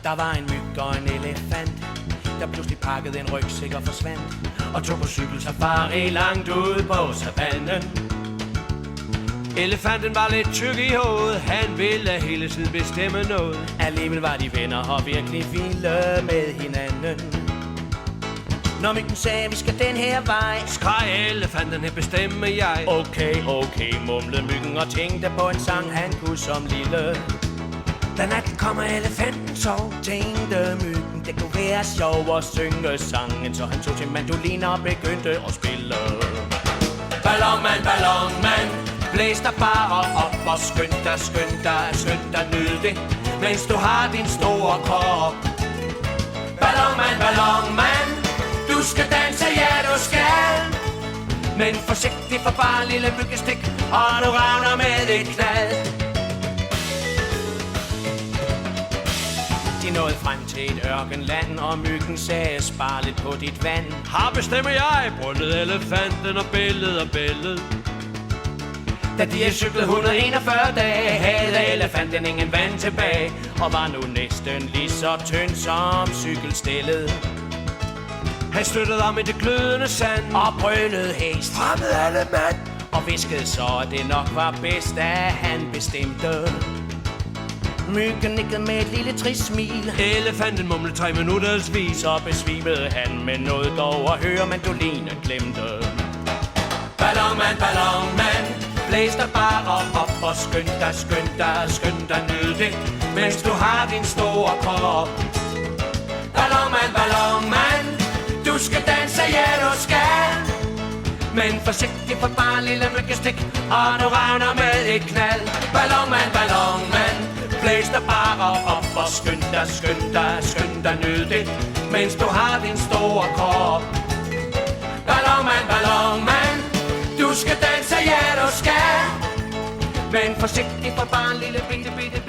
Der var en myg og en elefant, der pludselig pakkede en rygsæk og forsvandt, og tog på cykelsafari langt ude på savannen. Elefanten var lidt tyk i hovedet, han ville hele tiden bestemme noget. Alligevel var de venner og virkelig vilde med hinanden. Når myggen sagde, vi skal den her vej, skreg elefanten, det bestemmer jeg. Okay, okay, mumlede myggen og tænkte på en sang, han kunne som lille. Da natten kommer elefanten sov, tænkte myggen, det kunne være sjov at synge sangen. Så han tog til mandolin og begyndte at spille. Ballonmand, ballonmand, blæs dig bare op og skynd dig, skynd dig, skynd dig, nyd det, mens du har din store krop. Ballonmand, ballonmand, du skal danse, ja du skal, men forsigtig for bare en lille myggestik, og du revner med et knald. De nåede frem til et ørkenland, og myggen sagde, spar lidt på dit vand. Her bestemmer jeg, brøllede elefanten og billede og billede. Da de havde cyklet 141 dage, havde elefanten ingen vand tilbage, og var nu næsten lige så tynd som cykelstillet. Han støttede om i det glødende sand og brølede hæst, fremmed alle mand, og viskede så, at det nok var bedst, at han bestemte. Myggen nikkede med et lille trist smil. Elefanten mumlede 3 minutters vis. Så besvimede han med noget dog, at høre mandolinen glemte. Ballonmand, ballonmand, blæs dig bare op og skynd dig, skynd dig, skynd dig, nyd det, mens du har din store krop. Ballonmand, ballonmand, du skal danse, ja du skal, men forsigtig for bare en lille myggestik, og du revner med et knald. Ballonmand, ballonmand, blæs dig bare op og skynd dig, skynd dig, skynd dig, nyd det, mens du har din store krop. Ballonmand, ballonmand, du skal danse, ja du skal, men forsigtig for bare en lille bitte